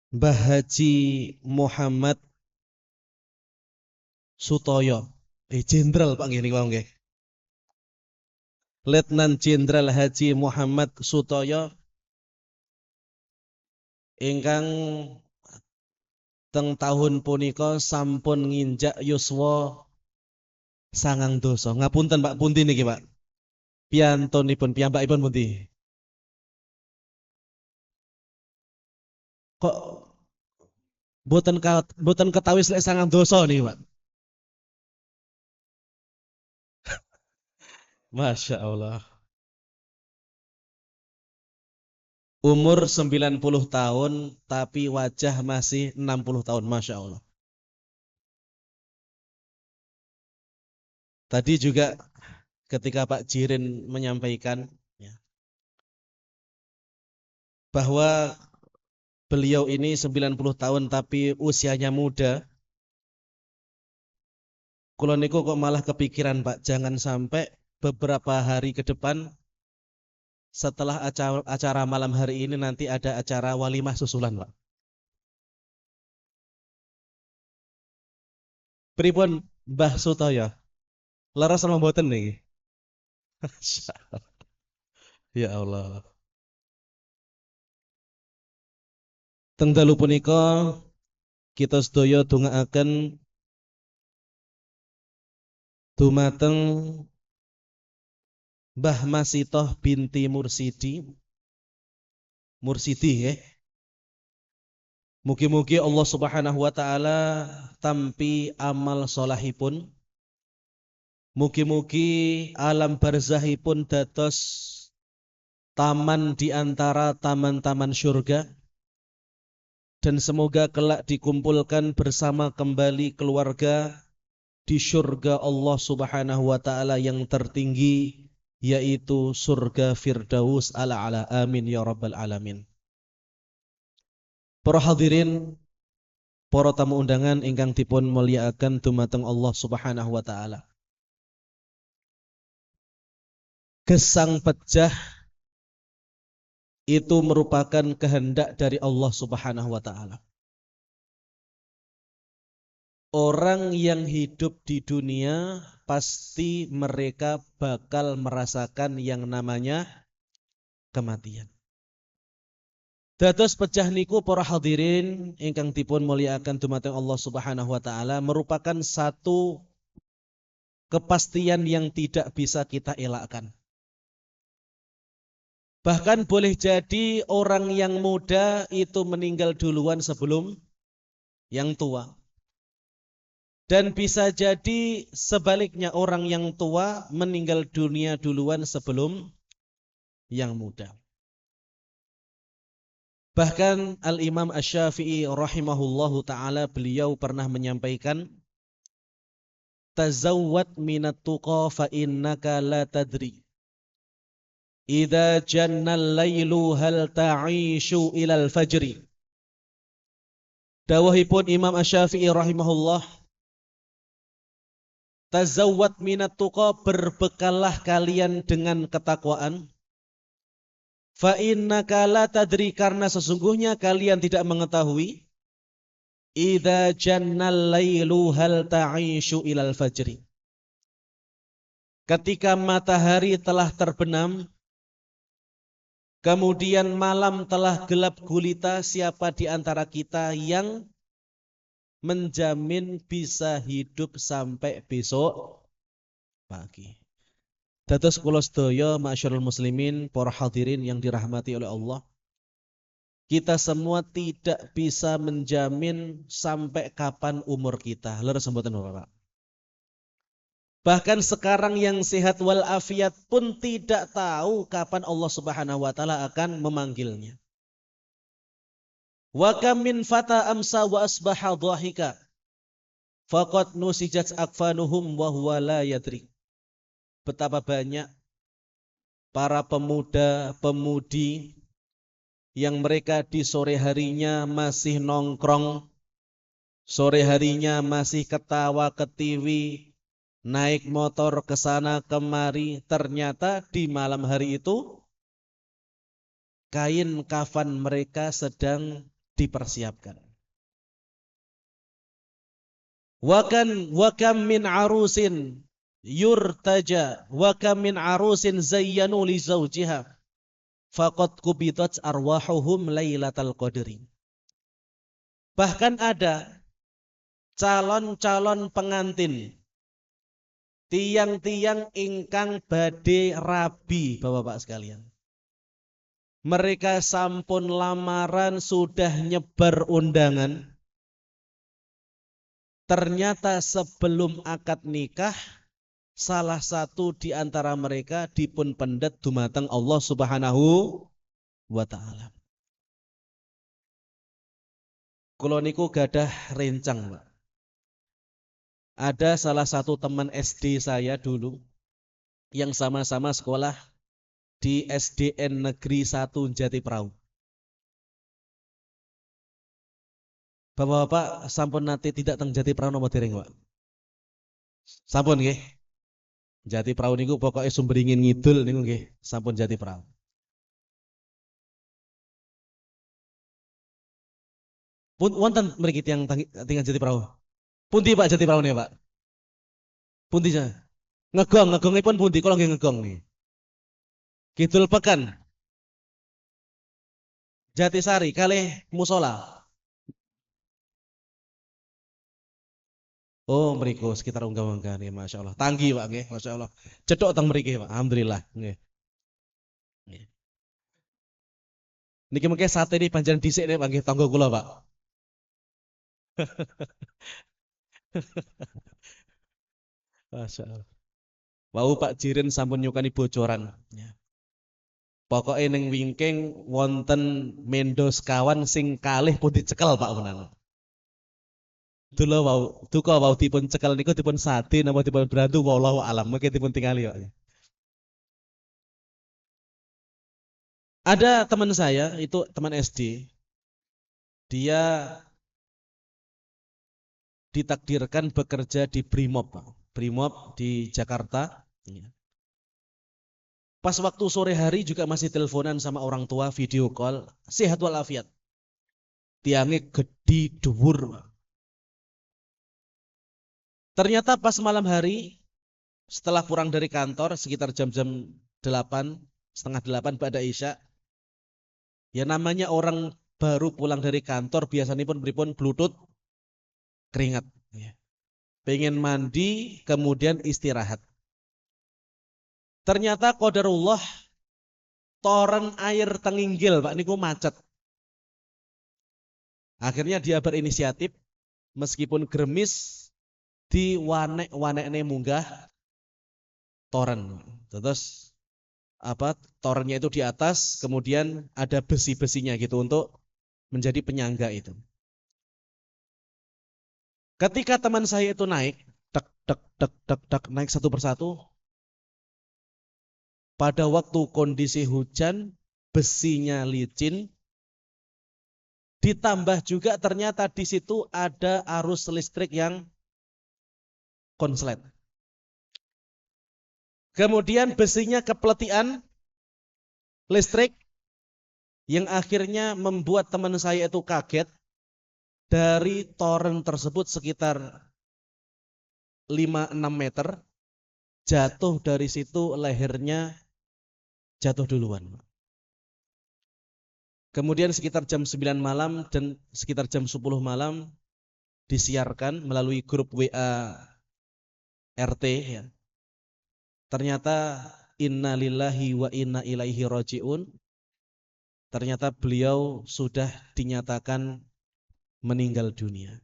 Mbah Haji Muhammad Sutoyo. Jenderal Pak nggih niku nggih. Letnan Jenderal Haji Muhammad Sutoyo ingkang teng tahun punika sampun nginjak yuswa 9 Ngapunten Pak, pundi niki Pak? Piyantunipun piyambakipun pundi? Kok boten ketawis lek 9 niki Pak? Masya Allah. Umur 90 tahun tapi wajah masih 60 tahun. Masya Allah. Tadi juga ketika Pak Jirin menyampaikan ya, bahwa beliau ini 90 tahun tapi usianya muda. Kula niku kok malah kepikiran Pak, jangan sampai beberapa hari ke depan setelah acara malam hari ini nanti ada acara walimah susulan Pak. Pripun Mbah Sutoyo? Leres sama mboten niki? Ya Allah. Teng dalu punika kita sedaya dongaaken dumateng Mbah Masitoh binti Mursidi ya. Mugi-mugi Allah Subhanahu wa taala tampi amal solahipun. Mugi-mugi alam barzahipun dados taman di antara taman-taman syurga. Dan semoga kelak dikumpulkan bersama kembali keluarga di syurga Allah Subhanahu wa taala yang tertinggi, yaitu surga Firdaus ala amin ya rabbal alamin. Para hadirin, para tamu undangan ingkang dipun mulyakaken dumateng Allah Subhanahu wa taala. Gesang pejah itu merupakan kehendak dari Allah Subhanahu wa taala. Orang yang hidup di dunia pasti mereka bakal merasakan yang namanya kematian. Dados pejah niku para hadirin ingkang dipun mulyakaken dumateng Allah Subhanahu wa taala merupakan satu kepastian yang tidak bisa kita elakkan. Bahkan boleh jadi orang yang muda itu meninggal duluan sebelum yang tua. Dan bisa jadi sebaliknya orang yang tua meninggal dunia duluan sebelum yang muda. Bahkan Al-Imam Asy-Syafi'i rahimahullahu ta'ala beliau pernah menyampaikan, tazawwad minat tuqa fa innaka la tadri. Idza jannal lailu hal ta'ishu ilal fajri. Dawahipun Imam Asy-Syafi'i rahimahullah, tazawwad minat tuqa, berbekallah kalian dengan ketakwaan. Fa innaka la tadri, karena sesungguhnya kalian tidak mengetahui. Idza jannal lailu hal ta'ishu ilal fajri. Ketika matahari telah terbenam, kemudian malam telah gelap gulita, siapa di antara kita yang menjamin bisa hidup sampai besok pagi? Dados kula sedaya masyarul muslimin, para hadirin yang dirahmati oleh Allah, kita semua tidak bisa menjamin sampai kapan umur kita. Leres mboten Bapak? Bahkan sekarang yang sehat walafiat pun tidak tahu kapan Allah Subhanahu wa taala akan memanggilnya. Wa kam min fata amsa wa asbaha dhahika faqad nusijat akfanuhum wa huwa la yadri. Betapa banyak para pemuda-pemudi yang mereka di sore harinya masih nongkrong, sore harinya masih ketawa ketiwi, naik motor ke sana kemari, ternyata di malam hari itu kain kafan mereka sedang dipersiapkan. Wa kam min arusin yurtaja wa kam min arusin zayyanu li zawjiha faqad kubitat arwahuhum lailatal qadri. Bahkan ada calon-calon pengantin, tiang-tiang ingkang badhe rabi, Bapak-bapak sekalian. Mereka sampun lamaran, sudah nyebar undangan. Ternyata sebelum akad nikah, salah satu di antara mereka dipun pendet dumateng Allah Subhanahu wa taala. Kula niku gadah rencang, Pak. Ada salah satu teman SD saya dulu yang sama-sama sekolah di SDN Negeri 1 Jatiprau. Bapak-bapak sampun nate tidak teng Jatiprau napa dereng, Pak? Sampun nggih. Jatiprau niku pokoknya Sumberingin Ngidul niku nggih, sampun Jatiprau. Pun wonten mriki tiyang tinggal Jatiprau. Pundi Pak Jatiprau nih, Pak? Pundi ja? Ngegongipun pundi? Kula nggih ngegong nih. Kidul Pekan. Jatisari kalih musola. Oh, mriku sekitar unggah-unggah nih, Masya Allah. Tanggi Pak nggih, Masya Allah. Cedok teng mriki Pak, alhamdulillah nggih. Niki mengke sate ini panjenengan dhisik nih Pak nggih tangga kula Pak. Masya Allah. Wau Pak Jirin sampun nyukani bocoran. Ya. Pokoknya ning wingking wonten mendo sekawan sing kalih pun dicekel Pak menawa. Dulu wau duka wau dipun cekel niku dipun sate napa dipun brantu wallahu alam mengke dipun tingali kok. Ada teman saya itu teman SD. Dia ditakdirkan bekerja di Brimob, Pak. Brimob di Jakarta. Pas waktu sore hari juga masih teleponan sama orang tua, video call, sehat walafiat. Tiangnya gede dhuwur. Ternyata pas malam hari setelah pulang dari kantor sekitar jam-jam 8, setengah 8 pada Isya. Ya namanya orang baru pulang dari kantor biasanya pun pripun blutut keringat. Pengen mandi kemudian istirahat. Ternyata qadarullah toren air tenginggil Pak niku macet. Akhirnya dia berinisiatif meskipun gremis di wanek-wanekne munggah toren. Terus torennya itu di atas, kemudian ada besi-besinya gitu untuk menjadi penyangga itu. Ketika teman saya itu naik, naik satu persatu. Pada waktu kondisi hujan, besinya licin, ditambah juga ternyata di situ ada arus listrik yang konslet. Kemudian besinya kepletian listrik yang akhirnya membuat teman saya itu kaget. Dari toren tersebut sekitar 5-6 meter, jatuh dari situ lehernya jatuh duluan. Kemudian sekitar jam 9 malam dan sekitar jam 10 malam disiarkan melalui grup WA RT ya. Ternyata inna lillahi wa inna ilaihi rajiun. Ternyata beliau sudah dinyatakan meninggal dunia.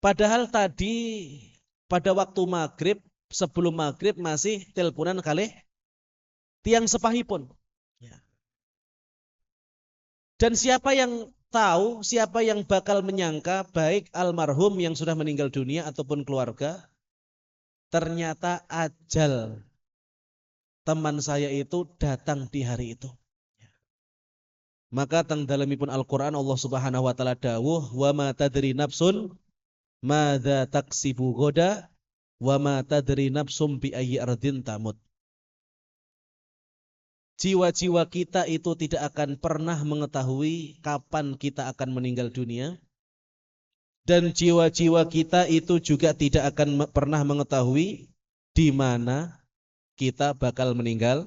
Padahal tadi pada waktu maghrib, sebelum maghrib masih teleponan kalih tiang sepahipun. Ya. Dan siapa yang tahu, siapa yang bakal menyangka baik almarhum yang sudah meninggal dunia ataupun keluarga, ternyata ajal teman saya itu datang di hari itu. Maka teng dalemipun Al-Qur'an Allah Subhanahu wa taala dawuh wa ma tadri nafsun madza taksibu ghoda wa ma tadri nafsum bi ayyi ardin tamut. jiwa-jiwa kita itu tidak akan pernah mengetahui kapan kita akan meninggal dunia. Dan jiwa-jiwa kita itu juga tidak akan pernah mengetahui di mana kita bakal meninggal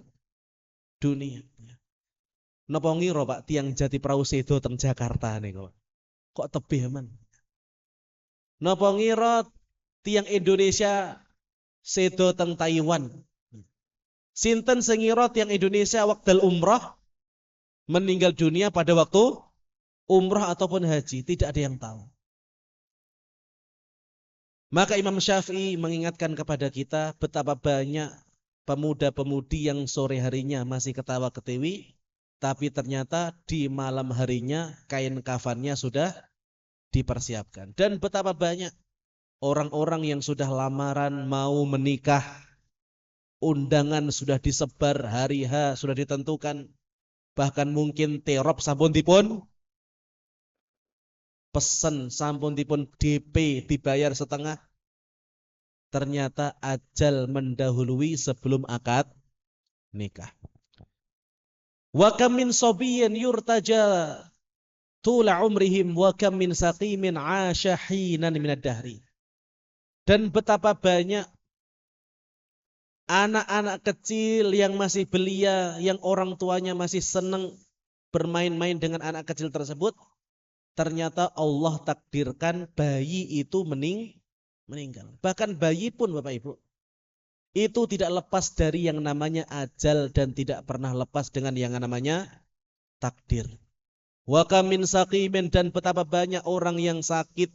dunia. Napa ngira Pak tiang Jatiprau sedo teng Jakarta niku. Kok tebih men? Napa ngira tiang Indonesia sedo teng Taiwan? Sinten sing ngira tiang Indonesia wekdal umrah meninggal dunia pada waktu umrah ataupun haji? Tidak ada yang tahu. Maka Imam Syafi'i mengingatkan kepada kita betapa banyak pemuda-pemudi yang sore harinya masih ketawa-ketiwi, tapi ternyata di malam harinya kain kafannya sudah dipersiapkan. Dan betapa banyak orang-orang yang sudah lamaran mau menikah, undangan sudah disebar, hari H sudah ditentukan, bahkan mungkin terop sampun dipun pesen, sampun dipun DP dibayar setengah. Ternyata ajal mendahului sebelum akad nikah. Wa kam min sabiyyin yurtaja tula umrihim wa kam min saqimin 'asha hinan minad dahri. Dan betapa banyak anak-anak kecil yang masih belia, yang orang tuanya masih senang bermain-main dengan anak kecil tersebut, ternyata Allah takdirkan bayi itu meninggal. Bahkan bayi pun Bapak Ibu, itu tidak lepas dari yang namanya ajal dan tidak pernah lepas dengan yang namanya takdir. Wa kam min saqimin, dan betapa banyak orang yang sakit,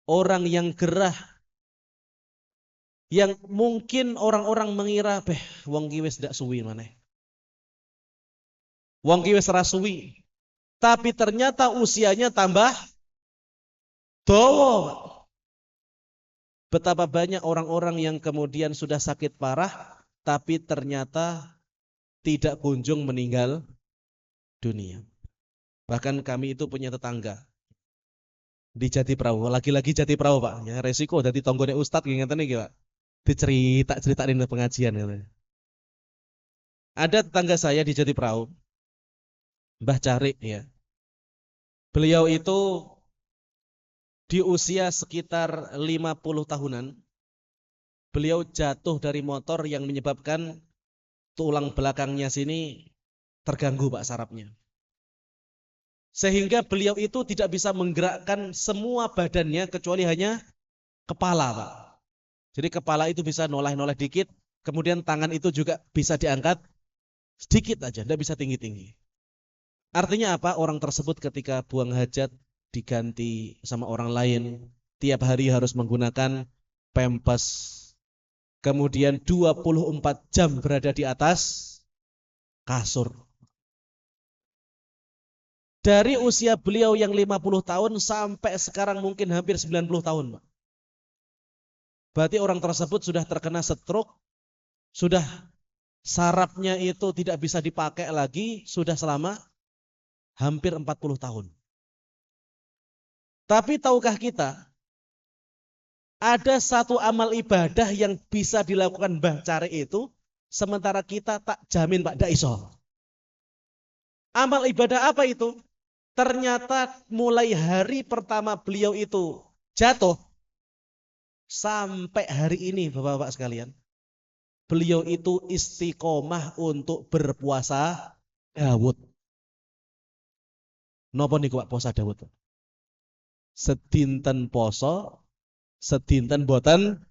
orang yang gerah, yang mungkin orang-orang mengira, wong ki wis ndak suwi maneh. Wong ki wis ra suwi. Tapi ternyata usianya tambah dawa. Betapa banyak orang-orang yang kemudian sudah sakit parah, tapi ternyata tidak kunjung meninggal dunia. Bahkan kami itu punya tetangga di Jatiprau, lagi-lagi Jatiprau Pak. Ya, resiko dadi tanggane ustad ngeten iki Pak. Dicerita-ceritain pengajian katanya. Ada tetangga saya di Jatiprau, Mbah Carik ya. Beliau itu di usia sekitar 50 tahunan, beliau jatuh dari motor yang menyebabkan tulang belakangnya sini terganggu Pak sarafnya. Sehingga beliau itu tidak bisa menggerakkan semua badannya kecuali hanya kepala Pak. Jadi kepala itu bisa noleh-noleh dikit, kemudian tangan itu juga bisa diangkat sedikit aja, tidak bisa tinggi-tinggi. Artinya apa? Orang tersebut ketika buang hajat diganti sama orang lain, tiap hari harus menggunakan pempes, kemudian 24 jam berada di atas kasur. Dari usia beliau yang 50 tahun sampai sekarang mungkin hampir 90 tahun, Pak. Berarti orang tersebut sudah terkena stroke, sudah sarafnya itu tidak bisa dipakai lagi, sudah selama hampir 40 tahun. Tapi tahukah kita, ada satu amal ibadah yang bisa dilakukan Mbah Cari itu, sementara kita tak jamin Pak ndak iso. Amal ibadah apa itu? Ternyata mulai hari pertama beliau itu jatuh, sampai hari ini Bapak-bapak sekalian, beliau itu istiqomah untuk berpuasa Dawud. Napa niku Pak puasa Dawud? Sedinten poso, sedinten boten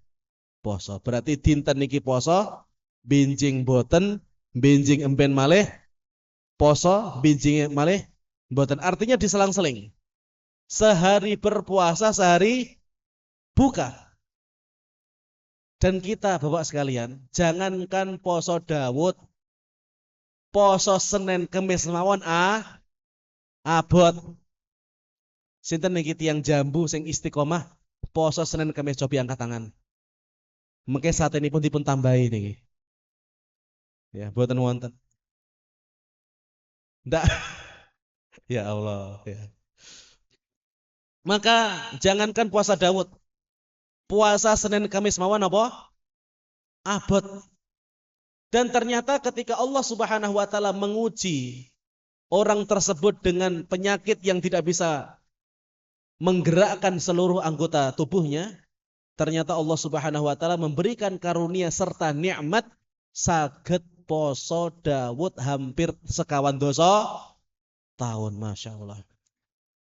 poso. Berarti dinten niki poso, benjing boten, benjing empen malih poso, benjing malih boten. Artinya diselang-seling. Sehari berpuasa, sehari buka. Dan kita Bapak sekalian, jangankan poso Dawud, poso Senin Kemis mawon abot. Sinten niki tiyang jambu sing istiqomah poso Senin Kemis, coba angkat tangan. Mengke satenipun dipun tambahi niki. Ya, boten wonten. Ndak. Ya Allah, ya. Maka jangankan puasa Dawud, puasa Senin Kamis mawon apa? Abot. Dan ternyata ketika Allah Subhanahu wa taala menguji orang tersebut dengan penyakit yang tidak bisa menggerakkan seluruh anggota tubuhnya, ternyata Allah Subhanahu wa taala memberikan karunia serta nikmat saged poso Daud hampir sekawan dosa tahun, Masya Allah.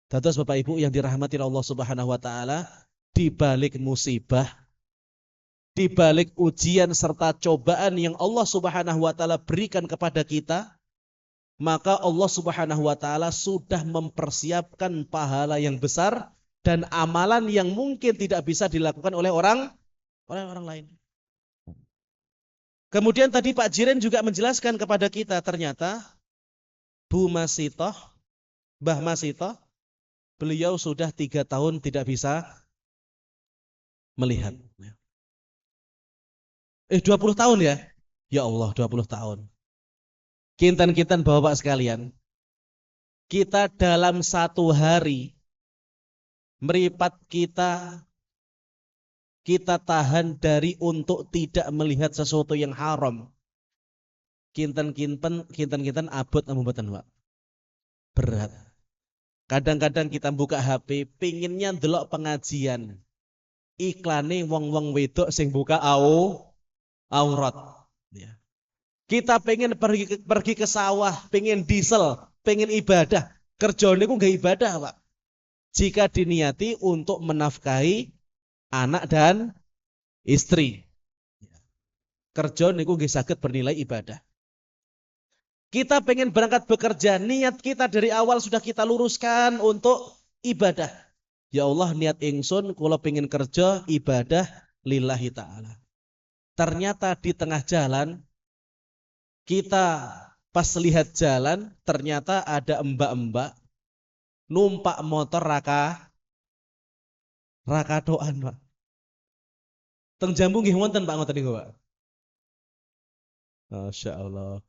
Dados Bapak Ibu yang dirahmati Allah Subhanahu wa taala, di balik musibah, di balik ujian serta cobaan yang Allah Subhanahu wa taala berikan kepada kita, maka Allah Subhanahu wa taala sudah mempersiapkan pahala yang besar dan amalan yang mungkin tidak bisa dilakukan oleh orang lain. Kemudian tadi Pak Jiren juga menjelaskan kepada kita, ternyata Bu Masitoh, Mbah Masitoh, beliau sudah 3 tahun tidak bisa melihat. 20 tahun ya? Ya Allah, 20 tahun. Kinten-kinten Bapak sekalian, kita dalam 1 hari, meripat kita tahan dari untuk tidak melihat sesuatu yang haram. Kinten abot mboten, Pak. Berat. Kadang-kadang kita buka HP, pinginnya ndelok pengajian. Iklane wong-wong wedok sing buka aurat. Ya. Kita pengen pergi ke sawah, pengen diesel, pengen ibadah. Kerjane ku nggak ibadah, Pak. Jika diniati untuk menafkahi anak dan istri. Kerja niku nggih saged bernilai ibadah. Kita pengen berangkat bekerja, niat kita dari awal sudah kita luruskan untuk ibadah. Ya Allah, niat ingsun kula pengen kerja ibadah lillahi ta'ala. Ternyata di tengah jalan, kita pas lihat jalan, ternyata ada mbak-mbak numpak motor rakatoan, Pak. Teng Jambu nggih wonten Pak ngoten niku, Pak. Masya Allah.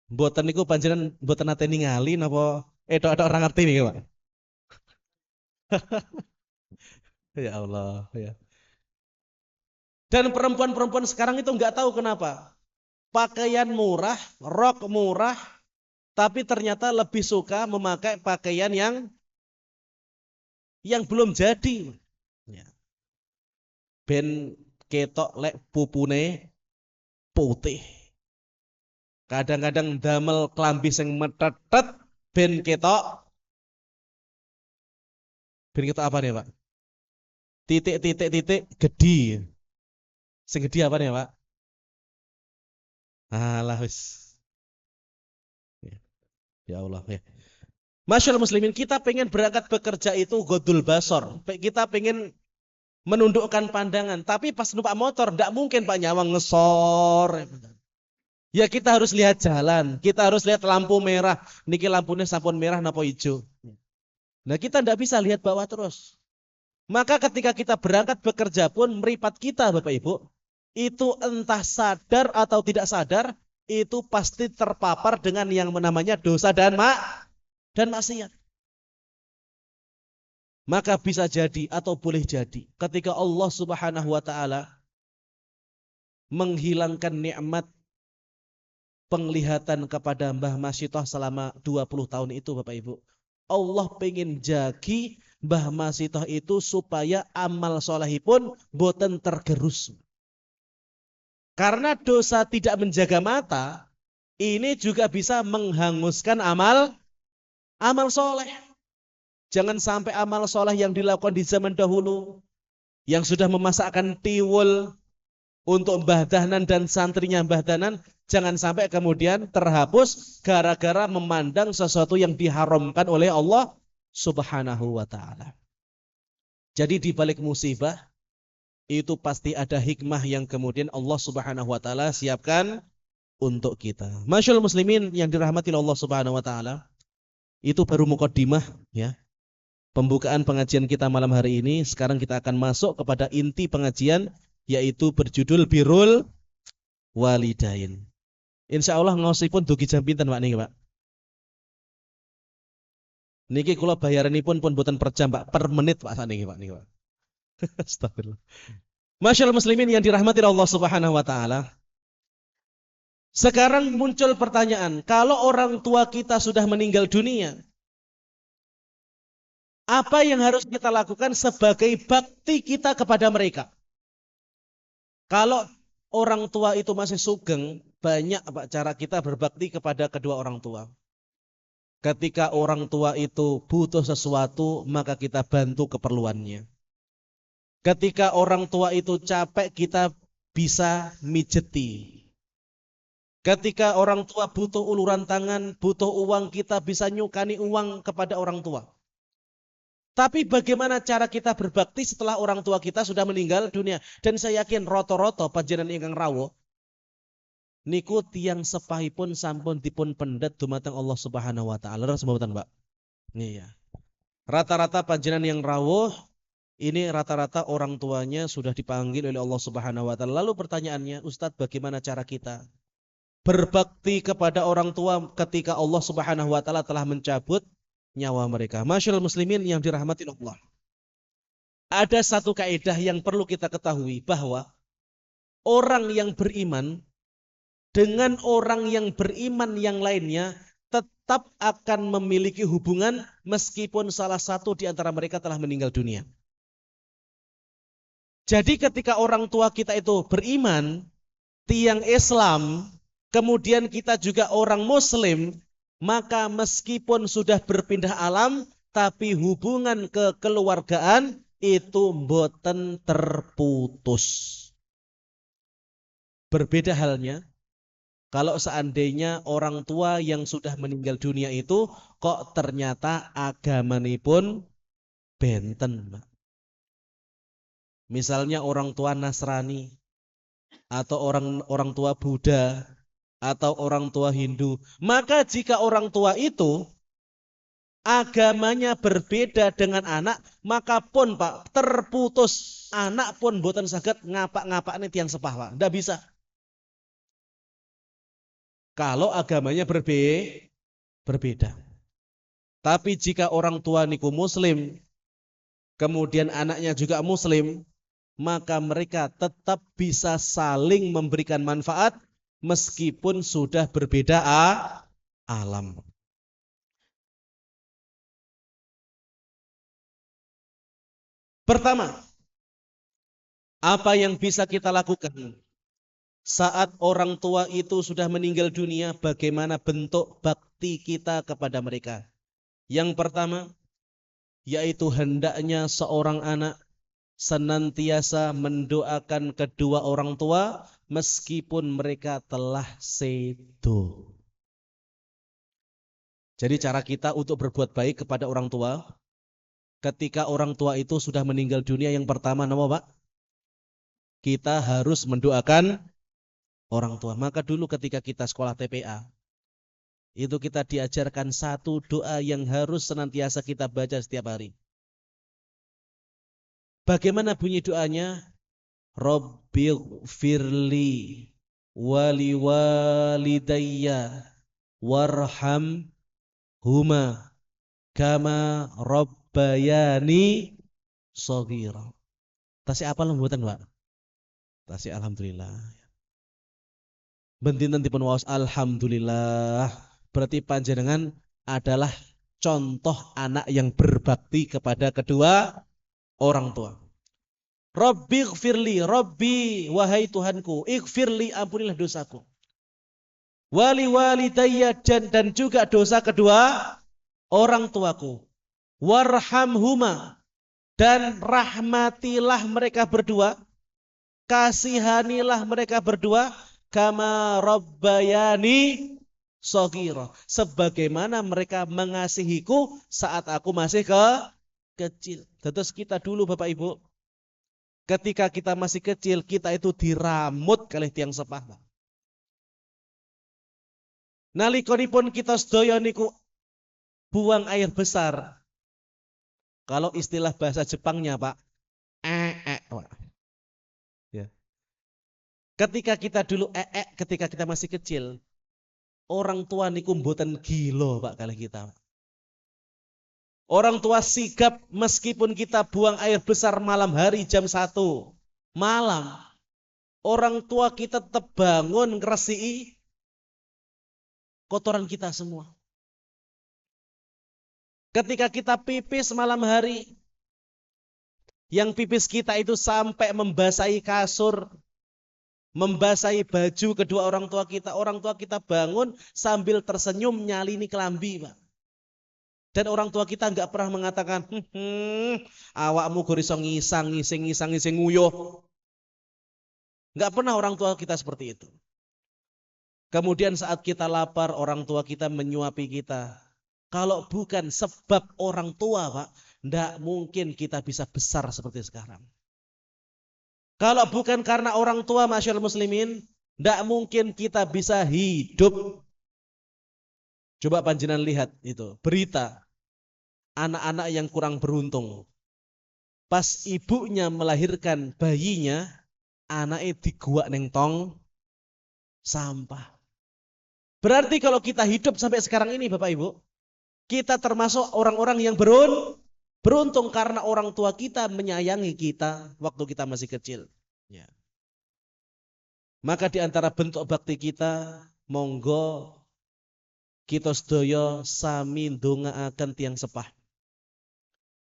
Mboten niku panjenengan mboten nate ningali napa ethok-ethok ora ngerti niki, Pak. Ya Allah, ya. Dan perempuan-perempuan sekarang itu nggak tahu kenapa. Pakaian murah, rok murah, tapi ternyata lebih suka memakai pakaian yang belum jadi. Ya. Ben ketok lek pupune putih. Kadang-kadang damel klambi sing metetet ben ketok apa nih, Pak? Titik gedi. Sing gede apa nih, Pak? Alah wis. Ya Allah ya. Masyaallah muslimin, kita pengen berangkat bekerja itu godul basor. Kita pengen menundukkan pandangan, tapi pas numpak motor enggak mungkin Pak nyawang ngesor. Ya kita harus lihat jalan, kita harus lihat lampu merah. Niki lampunya sampun merah napa hijau. Nah kita enggak bisa lihat bawah terus. Maka ketika kita berangkat bekerja pun meripat kita Bapak Ibu, itu entah sadar atau tidak sadar, itu pasti terpapar dengan yang namanya dosa dan maksiat. Maka bisa jadi atau boleh jadi ketika Allah Subhanahu wa taala menghilangkan nikmat penglihatan kepada Mbah Masitoh selama 20 tahun itu Bapak Ibu, Allah pengen jagi Mbah Masitoh itu supaya amal solehipun boten tergerus. Karena dosa tidak menjaga mata, ini juga bisa menghanguskan amal soleh. Jangan sampai amal soleh yang dilakukan di zaman dahulu, yang sudah memasakkan tiwul untuk Mbah Dahnan dan santrinya Mbah Dahnan, jangan sampai kemudian terhapus gara-gara memandang sesuatu yang diharamkan oleh Allah Subhanahu wa ta'ala. Jadi di balik musibah, itu pasti ada hikmah yang kemudian Allah Subhanahu wa ta'ala siapkan untuk kita. Masyaallah muslimin yang dirahmati Allah Subhanahu wa ta'ala, itu baru mukaddimah ya. Pembukaan pengajian kita malam hari ini. Sekarang kita akan masuk kepada inti pengajian, yaitu berjudul Birrul Walidain. Insya Allah ngosipun dugi jam pinten Pak niki Pak? Niki kula bayaranipun pun boten per jam Pak, per menit Pak sakniki Pak niki Pak. Astagfirullah. Masyaallah muslimin yang dirahmati Allah Subhanahu wa taala. Sekarang muncul pertanyaan, kalau orang tua kita sudah meninggal dunia, apa yang harus kita lakukan sebagai bakti kita kepada mereka? Kalau orang tua itu masih sugeng, banyak Pak cara kita berbakti kepada kedua orang tua. Ketika orang tua itu butuh sesuatu, maka kita bantu keperluannya. Ketika orang tua itu capek, kita bisa mijeti. Ketika orang tua butuh uluran tangan, butuh uang, kita bisa nyukani uang kepada orang tua. Tapi bagaimana cara kita berbakti setelah orang tua kita sudah meninggal dunia? Dan saya yakin roto-roto panjenengan ingkang rawuh niku tiyang sepahipun sampun dipun pendet dumateng Allah Subhanahu wa taala. Leres mboten, Mbak? Iya. Rata-rata panjenengan yang rawuh ini rata-rata orang tuanya sudah dipanggil oleh Allah Subhanahu wa taala. Lalu pertanyaannya, Ustadz, bagaimana cara kita berbakti kepada orang tua ketika Allah Subhanahu wa taala telah mencabut nyawa mereka? Masyaallah muslimin yang dirahmati Allah. Ada satu kaidah yang perlu kita ketahui, bahwa orang yang beriman dengan orang yang beriman yang lainnya tetap akan memiliki hubungan meskipun salah satu di antara mereka telah meninggal dunia. Jadi ketika orang tua kita itu beriman, tiang Islam, kemudian kita juga orang Muslim, maka meskipun sudah berpindah alam, tapi hubungan kekeluargaan itu mboten terputus. Berbeda halnya kalau seandainya orang tua yang sudah meninggal dunia itu kok ternyata agamanipun benten. Misalnya orang tua Nasrani, atau orang tua Buddha, atau orang tua Hindu. Maka jika orang tua itu agamanya berbeda dengan anak, maka pun Pak terputus, anak pun boten saged ngapak-ngapak ini tiang sepah Pak. Nggak bisa. Kalau agamanya berbeda. Tapi jika orang tua niku Muslim, kemudian anaknya juga Muslim, maka mereka tetap bisa saling memberikan manfaat meskipun sudah berbeda alam. Pertama, apa yang bisa kita lakukan saat orang tua itu sudah meninggal dunia? Bagaimana bentuk bakti kita kepada mereka? Yang pertama, yaitu hendaknya seorang anak senantiasa mendoakan kedua orang tua meskipun mereka telah sedo. Jadi cara kita untuk berbuat baik kepada orang tua ketika orang tua itu sudah meninggal dunia, yang pertama nama Pak, kita harus mendoakan orang tua. Maka dulu ketika kita sekolah TPA, itu kita diajarkan satu doa yang harus senantiasa kita baca setiap hari. Bagaimana bunyi doanya? Rabbighfirli wali walidayya warham huma kama rabbayani shaghira. Tasih apa lembutan, Pak? Tasih alhamdulillah. Bentinten dipun waos alhamdulillah. Berarti panjenengan adalah contoh anak yang berbakti kepada kedua orang tua. Rabbi ighfirli, Rabbi wahai Tuhanku, ighfirli ampunilah dosaku. Wali walidayya dan juga dosa kedua orang tuaku. Warhamhuma, dan rahmatilah mereka berdua, kasihanilah mereka berdua, kama rabbayani shaghira, sebagaimana mereka mengasihiku saat aku masih kecil. Terus kita dulu Bapak Ibu, ketika kita masih kecil, kita itu diramut kalih tiang sepah. Nalikonipun kita sedaya niku buang air besar. Kalau istilah bahasa Jepangnya Pak, Pak. Ya. Ketika kita dulu ketika kita masih kecil, orang tua niku mboten gila Pak kalih kita. Orang tua sigap meskipun kita buang air besar malam hari jam 1 malam. Orang tua kita tetap bangun ngresiki kotoran kita semua. Ketika kita pipis malam hari, yang pipis kita itu sampai membasahi kasur, membasahi baju kedua orang tua kita bangun sambil tersenyum nyalini kelambi, Pak. Dan orang tua kita nggak pernah mengatakan, awakmu gak iso ngising nguyuh. Nggak pernah orang tua kita seperti itu. Kemudian saat kita lapar, orang tua kita menyuapi kita. Kalau bukan sebab orang tua, Pak, nggak mungkin kita bisa besar seperti sekarang. Kalau bukan karena orang tua, masyaallah muslimin, nggak mungkin kita bisa hidup. Coba panjenengan lihat itu berita anak-anak yang kurang beruntung. Pas ibunya melahirkan bayinya, anaknya diguak neng tong sampah. Berarti kalau kita hidup sampai sekarang ini, Bapak Ibu, kita termasuk orang-orang yang beruntung karena orang tua kita menyayangi kita waktu kita masih kecil. Ya. Maka di antara bentuk bakti kita, monggo kita sedaya sami ndongaaken tiyang sepah.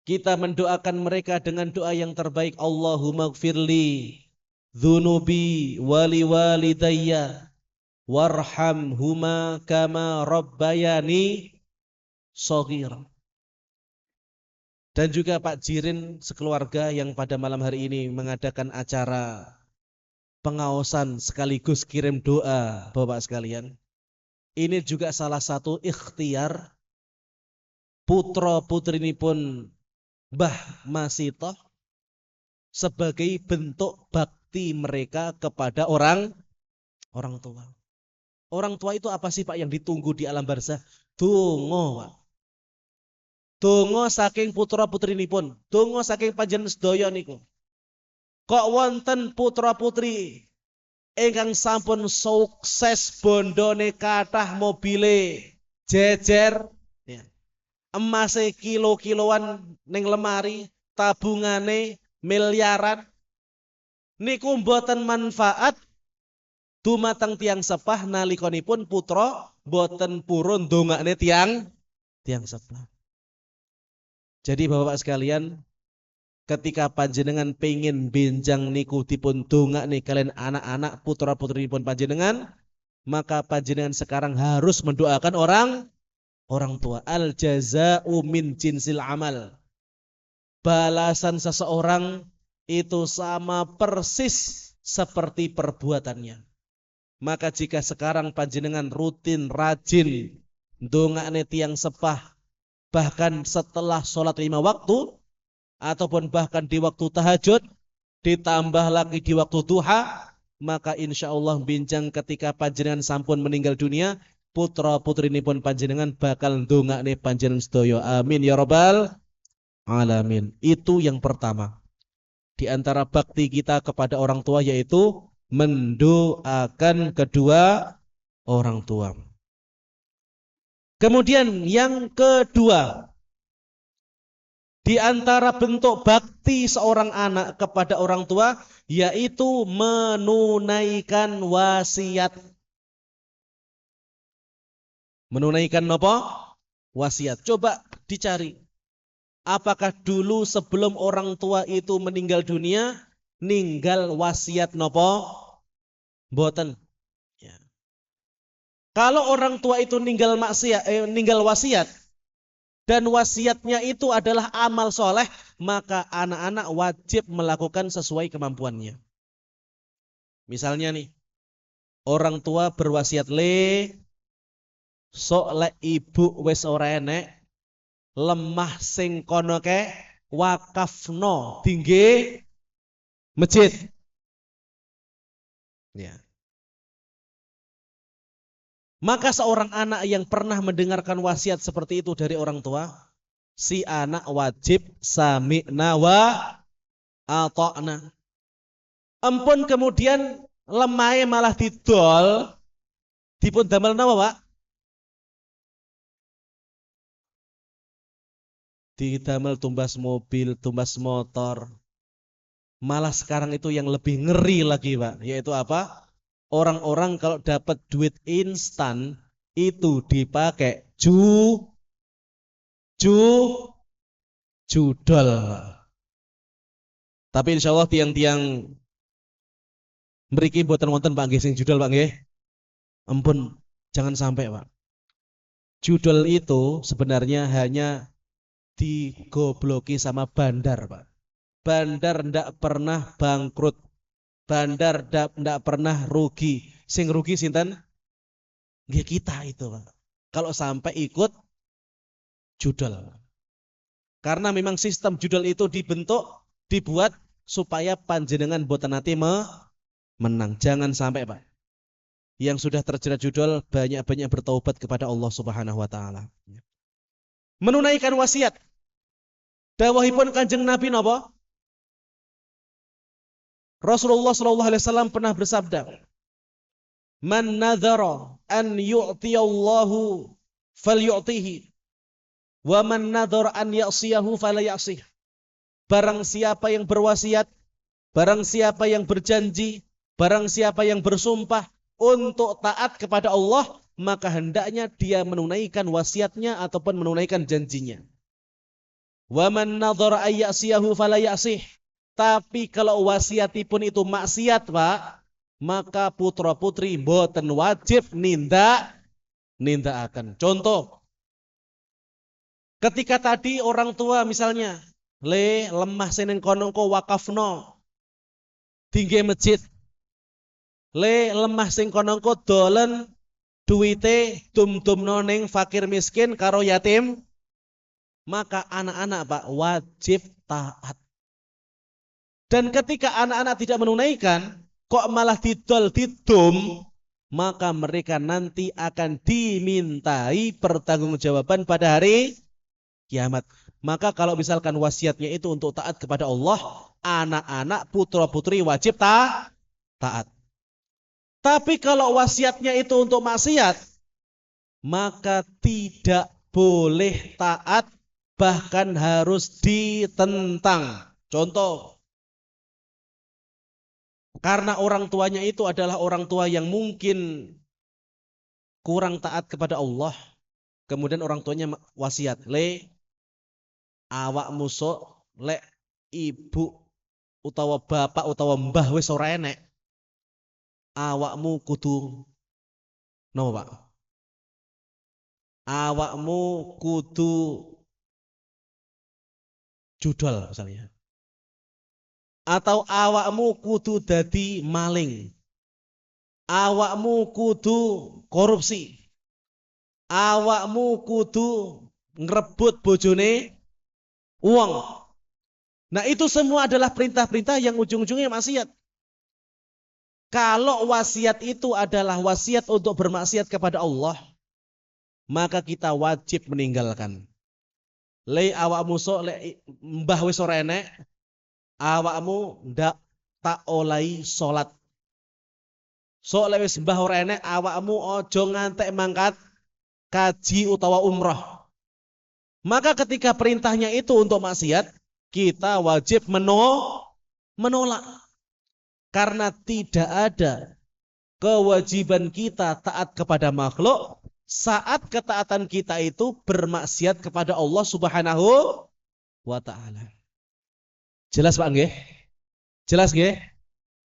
Kita mendoakan mereka dengan doa yang terbaik. Allahumma gfirli dzunubi wali walidayya warhamhuma kama rabbayani shaghir. Dan juga Pak Jirin sekeluarga yang pada malam hari ini mengadakan acara pengaosan sekaligus kirim doa, Bapak sekalian. Ini juga salah satu ikhtiar putra putrinipun Mbah Masitoh sebagai bentuk bakti mereka kepada orang tua. Orang tua itu apa sih, Pak, yang ditunggu di alam barzah? Donga, Pak. Donga saking putra putrinipun, donga saking panjenengan sedaya niku. Kok wonten putra putri ingkang sampun sukses bondone kathah, mobile jejer, ya. Emase kilo-kiloan ning lemari, tabungane miliaran, niku mboten manfaat dumateng tiyang sepah nalikanipun putra mboten purun ndongakne tiyang sepah. Jadi Bapak sekalian, ketika panjenengan pengin benjang niku dipun dongakne kalian anak-anak putra putrinipun panjenengan, maka panjenengan sekarang harus mendoakan orang tua. Al jazaa'u min jinsil amal. Balasan seseorang itu sama persis seperti perbuatannya. Maka jika sekarang panjenengan rutin rajin ndongakne tiyang sepah, bahkan setelah sholat 5 waktu, ataupun bahkan di waktu tahajud, ditambah lagi di waktu duha, maka insya Allah bincang ketika panjenengan sampun meninggal dunia, putra putrinipun panjenengan bakal ndongakne panjenengan sedaya. Amin ya rabbal alamin. Itu yang pertama. Di antara bakti kita kepada orang tua yaitu mendoakan kedua orang tua. Kemudian yang kedua, di antara bentuk bakti seorang anak kepada orang tua yaitu menunaikan wasiat. Menunaikan apa? Wasiat. Coba dicari. Apakah dulu sebelum orang tua itu meninggal dunia, ninggal wasiat nopo? Mboten. Ya. Kalau orang tua itu ninggal wasiat, dan wasiatnya itu adalah amal soleh, maka anak-anak wajib melakukan sesuai kemampuannya. Misalnya nih, orang tua berwasiat, sok lek ibu wis ora enek, lemah sing kono ke wakafno tinggi masjid. Ya. Maka seorang anak yang pernah mendengarkan wasiat seperti itu dari orang tua, si anak wajib sami'na wa ata'na. Ampun kemudian lemahnya malah didol, dipun damel napa, Pak? Didamel tumbas mobil, tumbas motor. Malah sekarang itu yang lebih ngeri lagi, Pak, yaitu apa? Orang-orang kalau dapat duit instan itu dipakai judol. Tapi insya Allah tiang-tiang mriki mboten wonten Pak nggih sing judol Pak nggih. Ampun, jangan sampai Pak. Judol itu sebenarnya hanya digobloki sama bandar Pak. Bandar ndak pernah bangkrut. Bandar ndak pernah rugi. Sing rugi sinten? Nggih kita itu Pak. Kalau sampai ikut judol. Karena memang sistem judol itu dibuat supaya panjenengan boten nate menang. Jangan sampai Pak. Yang sudah terjerat judol banyak-banyak bertaubat kepada Allah Subhanahu wa taala. Menunaikan wasiat. Dawuhipun Kanjeng Nabi napa? Rasulullah sallallahu alaihi wasallam pernah bersabda, "Man nadzara an yu'tiyallahu falyu'tihi wa man nadzara an ya'siyahu fala ya'sih." Barang siapa yang berwasiat, barang siapa yang berjanji, barang siapa yang bersumpah untuk taat kepada Allah, maka hendaknya dia menunaikan wasiatnya ataupun menunaikan janjinya. Wa man nadzara ay ya'siyahu fala ya'sih. Tapi kalau wasiatipun itu maksiat, Pak, maka putra-putri mboten wajib nindakaken. Contoh, ketika tadi orang tua misalnya, lemah seneng kono wakafno tinggi masjid. Lemah sing kono dolen duwite dum-dumno ning fakir miskin karo yatim, maka anak-anak Pak wajib taat. Dan ketika anak-anak tidak menunaikan, kok malah didum, maka mereka nanti akan dimintai pertanggungjawaban pada hari kiamat. Maka kalau misalkan wasiatnya itu untuk taat kepada Allah, anak-anak putra-putri wajib taat. Tapi kalau wasiatnya itu untuk maksiat, maka tidak boleh taat, bahkan harus ditentang. Contoh, karena orang tuanya itu adalah orang tua yang mungkin kurang taat kepada Allah, kemudian orang tuanya wasiat, awakmu sok lek ibu utawa bapak utawa mbah wis ora enek, awakmu kudu napa Pak? Awakmu kudu judol misalnya. Atau awakmu kudu dadi maling. Awakmu kudu korupsi. Awakmu kudu ngrebut bojone uang. Nah, itu semua adalah perintah-perintah yang ujung-ujungnya maksiat. Kalau wasiat itu adalah wasiat untuk bermaksiat kepada Allah, maka kita wajib meninggalkan. Awakmu sok mbah wis ora enek, awakmu ndak tak olahi salat. Sok lek wis mbah ora enek, awakmu aja ngantek mangkat kaji utawa umroh. Maka ketika perintahnya itu untuk maksiat, kita wajib menolak. Karena tidak ada kewajiban kita taat kepada makhluk saat ketaatan kita itu bermaksiat kepada Allah Subhanahu wa taala. Jelas Pak nggih? Jelas nggih?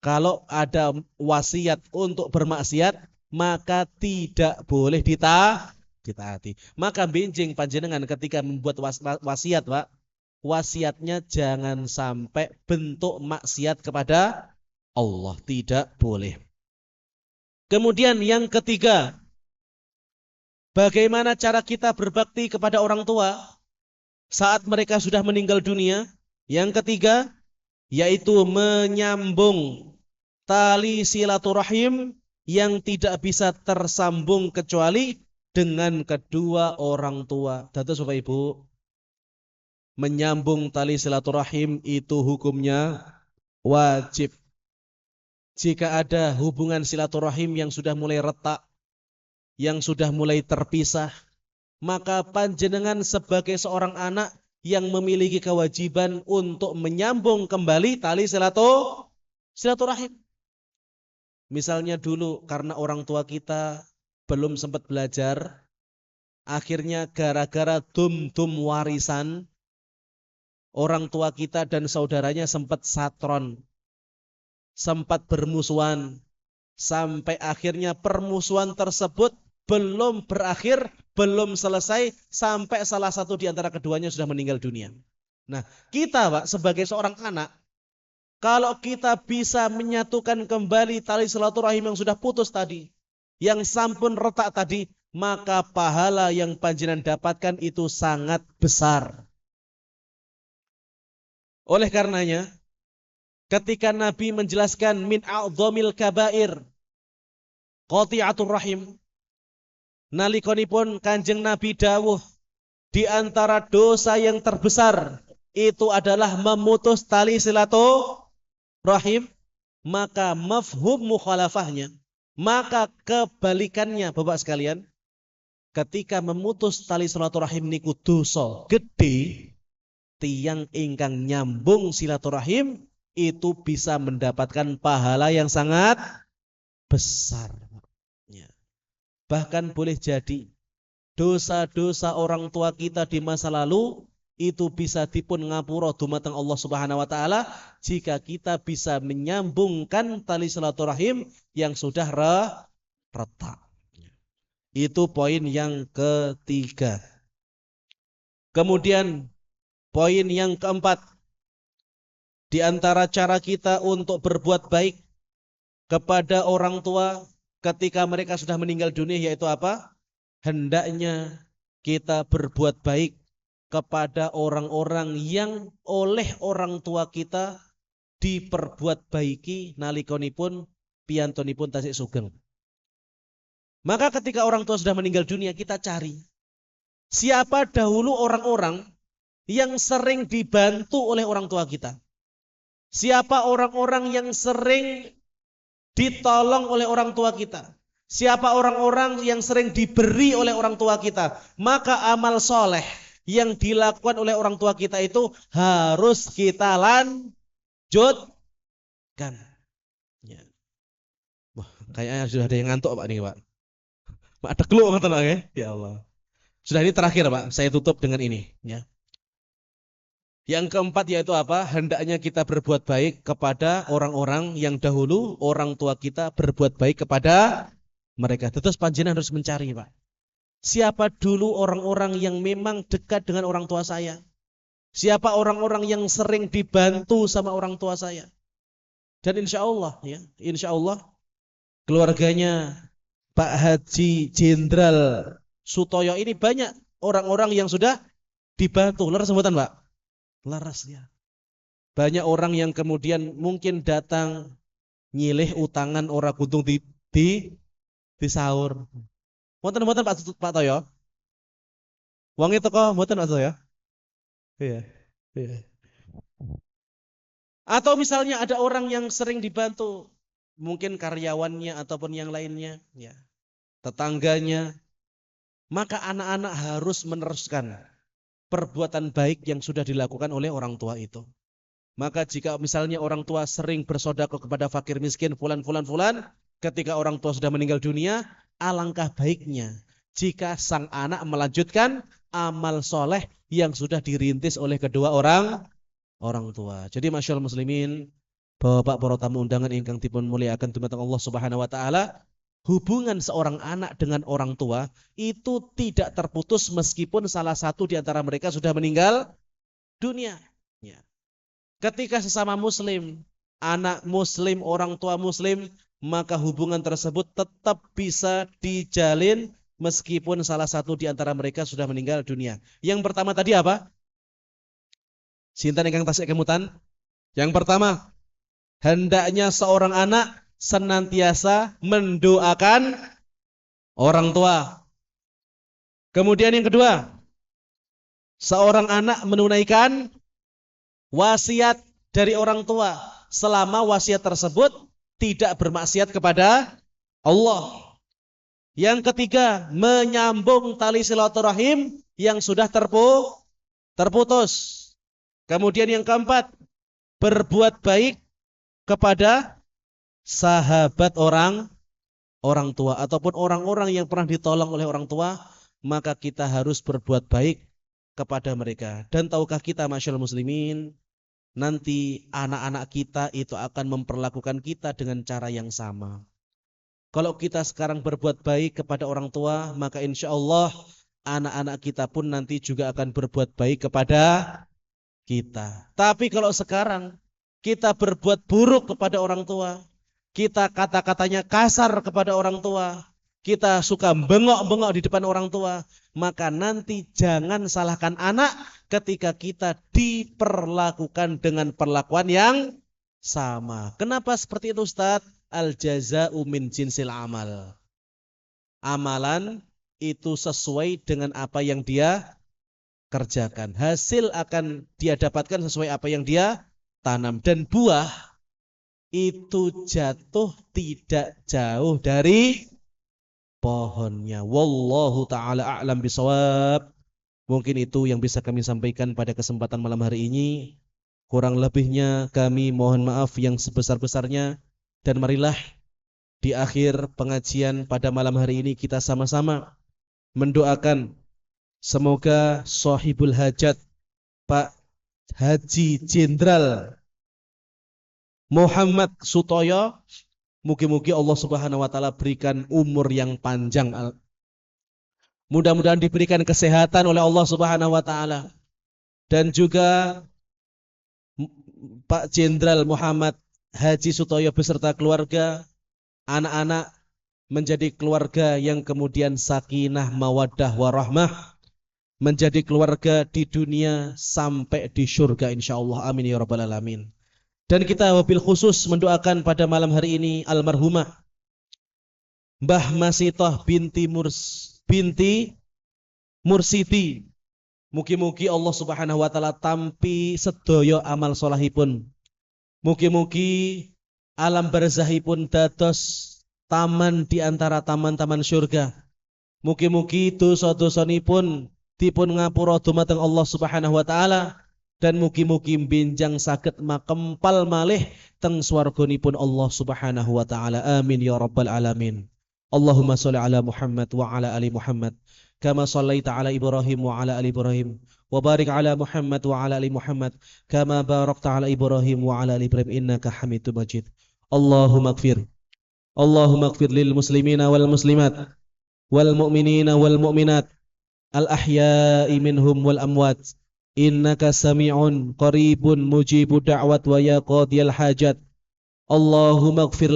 Kalau ada wasiat untuk bermaksiat, maka tidak boleh ditaati. Maka benjing panjenengan ketika membuat wasiat, Pak, wasiatnya jangan sampai bentuk maksiat kepada Allah, tidak boleh. Kemudian yang ketiga, bagaimana cara kita berbakti kepada orang tua saat mereka sudah meninggal dunia? Yang ketiga, yaitu menyambung tali silaturahim yang tidak bisa tersambung kecuali dengan kedua orang tua. Dados Bapak Ibu, menyambung tali silaturahim itu hukumnya wajib. Jika ada hubungan silaturahim yang sudah mulai retak, yang sudah mulai terpisah, maka panjenengan sebagai seorang anak yang memiliki kewajiban untuk menyambung kembali tali silaturahim. Misalnya dulu karena orang tua kita belum sempat belajar, akhirnya gara-gara dum-dum warisan, orang tua kita dan saudaranya sempat satron, sempat bermusuhan, sampai akhirnya permusuhan tersebut belum berakhir, belum selesai, sampai salah satu di antara keduanya sudah meninggal dunia. Nah, kita Pak, sebagai seorang anak, kalau kita bisa menyatukan kembali tali silaturahim yang sudah putus tadi, yang sampun retak tadi, maka pahala yang panjenengan dapatkan itu sangat besar. Oleh karenanya, ketika Nabi menjelaskan min a'dhamil kabair qati'atur rahim, nalikonipun Kanjeng Nabi dawuh, di antara dosa yang terbesar itu adalah memutus tali silaturahim, maka mafhum mukhalafahnya, maka kebalikannya Bapak sekalian, ketika memutus tali silaturahim niku dosa gede, tiyang ingkang nyambung silaturahim itu bisa mendapatkan pahala yang sangat besar. Bahkan boleh jadi dosa-dosa orang tua kita di masa lalu itu bisa dipun ngapura dumateng Allah Subhanahu wa taala jika kita bisa menyambungkan tali silaturahim yang sudah retak. Itu poin yang ketiga. Kemudian poin yang keempat, di antara cara kita untuk berbuat baik kepada orang tua ketika mereka sudah meninggal dunia yaitu apa? Hendaknya kita berbuat baik kepada orang-orang yang oleh orang tua kita diperbuat baiki nalikonipun piyantonipun tasik sugeng. Maka ketika orang tua sudah meninggal dunia, kita cari siapa dahulu orang-orang yang sering dibantu oleh orang tua kita. Siapa orang-orang yang sering ditolong oleh orang tua kita. Siapa orang-orang yang sering diberi oleh orang tua kita. Maka amal soleh yang dilakukan oleh orang tua kita itu harus kita lanjutkan. Ya. Wah, kayaknya sudah ada yang ngantuk Pak nih Pak. Pak ada keluh nggak tenang ya? Ya Allah. Sudah ini terakhir Pak, saya tutup dengan ini. Ya. Yang keempat yaitu apa? Hendaknya kita berbuat baik kepada orang-orang yang dahulu orang tua kita berbuat baik kepada mereka. Terus panjenengan harus mencari Pak. Siapa dulu orang-orang yang memang dekat dengan orang tua saya? Siapa orang-orang yang sering dibantu sama orang tua saya? Dan insya Allah, ya, insya Allah keluarganya Pak Haji Jenderal Sutoyo ini banyak orang-orang yang sudah dibantu. Laras sebutan Pak? Laras ya. Banyak orang yang kemudian mungkin datang nyilih utangan ora kuntung di sahur. Mboten Pak Toyo. Wong itu kok mboten Pak Toyo. Iya. Iya. Atau misalnya ada orang yang sering dibantu, mungkin karyawannya ataupun yang lainnya, ya. Tetangganya. Maka anak-anak harus meneruskan perbuatan baik yang sudah dilakukan oleh orang tua itu. Maka jika misalnya orang tua sering bersedekah kepada fakir miskin fulan, ketika orang tua sudah meninggal dunia, alangkah baiknya jika sang anak melanjutkan amal soleh yang sudah dirintis oleh kedua orang tua. Jadi masyaallah muslimin, Bapak para tamu undangan ingkang dipun muliakan dumateng Allah Subhanahu wa taala, hubungan seorang anak dengan orang tua itu tidak terputus meskipun salah satu di antara mereka sudah meninggal dunia. Ya. Ketika sesama muslim, anak muslim, orang tua muslim, maka hubungan tersebut tetap bisa dijalin meskipun salah satu di antara mereka sudah meninggal dunia. Yang pertama tadi apa? Sinten ingkang tasik kemutan? Yang pertama, hendaknya seorang anak senantiasa mendoakan orang tua. Kemudian yang kedua, seorang anak menunaikan wasiat dari orang tua selama wasiat tersebut tidak bermaksiat kepada Allah. Yang ketiga, menyambung tali silaturahim yang sudah terputus. Kemudian yang keempat, berbuat baik kepada sahabat orang orang tua ataupun orang-orang yang pernah ditolong oleh orang tua, maka kita harus berbuat baik kepada mereka. Dan tahukah kita masyaallah muslimin, nanti anak-anak kita itu akan memperlakukan kita dengan cara yang sama. Kalau kita sekarang berbuat baik kepada orang tua, maka insya Allah anak-anak kita pun nanti juga akan berbuat baik kepada kita. Tapi kalau sekarang kita berbuat buruk kepada orang tua, kita kata-katanya kasar kepada orang tua, kita suka bengok-bengok di depan orang tua, maka nanti jangan salahkan anak ketika kita diperlakukan dengan perlakuan yang sama. Kenapa seperti itu, Ustaz? Al-jaza'u min jinsil amal. Amalan itu sesuai dengan apa yang dia kerjakan. Hasil akan dia dapatkan sesuai apa yang dia tanam. Dan buah itu jatuh tidak jauh dari pohonnya. Wallahu ta'ala a'lam bisawab. Mungkin itu yang bisa kami sampaikan pada kesempatan malam hari ini. Kurang lebihnya kami mohon maaf yang sebesar-besarnya. Dan marilah di akhir pengajian pada malam hari ini kita sama-sama mendoakan semoga sahibul hajat Pak Haji Jenderal Muhammad Sutoyo, mugi-mugi Allah Subhanahu wa taala berikan umur yang panjang. Mudah-mudahan diberikan kesehatan oleh Allah Subhanahu wa taala. Dan juga Pak Jenderal Muhammad Haji Sutoyo beserta keluarga, anak-anak menjadi keluarga yang kemudian sakinah, mawaddah, warahmah, menjadi keluarga di dunia sampai di surga insyaallah. Amin ya rabbal alamin. Dan kita wabil khusus mendoakan pada malam hari ini almarhumah Mbah Masitoh binti Mursidi. Mugi-mugi Allah Subhanahu wa taala tampi sedaya amal solahipun. Mugi-mugi alam barzahipun dados taman di antara taman-taman surga. Mugi-mugi dosa-dosanipun dipun ngapura dumateng Allah Subhanahu wa taala dan mugi-mugi benjang saged makempal malih teng swarganipun Allah Subhanahu wa taala. Amin ya rabbal alamin. Allahumma shalli ala Muhammad wa ala ali Muhammad kama shallaita ala Ibrahim wa ala ali Ibrahim wa barik ala Muhammad wa ala ali Muhammad kama barakta ala Ibrahim wa ala ali Ibrahim innaka Hamidum Majid. Allahumma ighfir lil muslimina wal muslimat wal mu'minina wal mu'minat al ahya'i minhum wal amwat innaka sami'un qaribun mujibu da'wat wa ya qadiyal hajat. Allahumma ighfir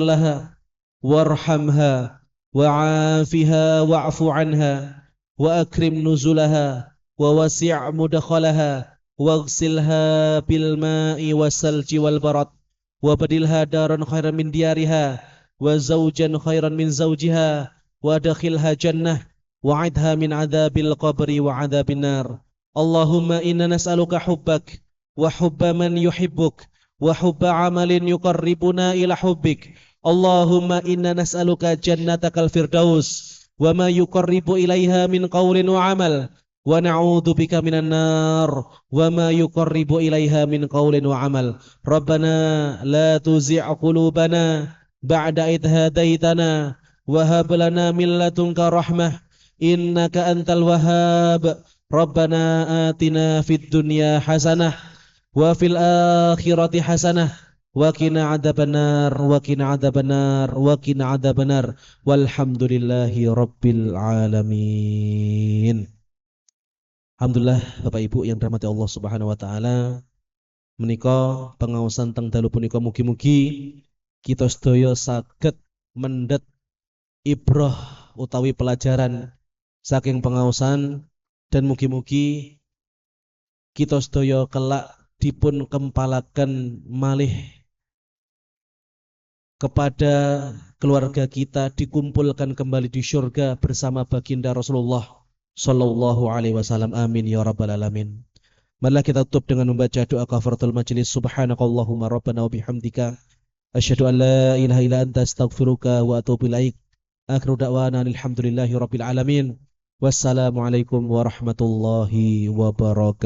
laha warhamha wa'afiha wa'fu anha wa akrim nuzulaha wa wasi' mudkhalaha waghsilha bil ma'i wasalji wal barad wa badilha daran khairan min diyariha wa zawjan khairan min zawjiha wa dakhilha jannah wa'idha min adzabil qabri wa adzabin nar. Allahumma inna nas'aluka hubbak wa hubba man yuhibbuk wa hubba amalin yuqarribuna ila hubbik. Allahumma inna nas'aluka jannatakal firdaus wa ma yuqarribu ilaiha min qawlin wa amal wa na'udzu bika minan nar wa ma yuqarribu ilaiha min qawlin wa amal. Rabbana la tuzigh qulubana ba'da idh hadaitana wa hab lana min ladunka rahmah innaka antal wahhab. Rabbana atina fid dunya hasanah wa fil akhirati hasanah wa qina adzabannar wa qina adzabannar wa qina adzabannar walhamdulillahi rabbil alamin. Alhamdulillah Bapak Ibu yang dirahmati Allah Subhanahu wa taala, menika pengaosan teng dalu punika mugi-mugi kita sedaya saged mendhet ibrah utawi pelajaran saking pengaosan dan mugi-mugi kita sedaya kelak dipun kempalaken malih kepada keluarga kita, dikumpulkan kembali di syurga bersama baginda Rasulullah sallallahu alaihi wasallam. Amin ya rabbal alamin. Marilah kita tutup dengan membaca doa kafaratul majelis. Subhanakallahumma rabbana wa bihamdika asyhadu an la ilaha illa anta astaghfiruka wa atubu ilaik. Akhiru da'wana alhamdulillahi rabbil alamin. Wassalamualaikum warahmatullahi wabarakatuh.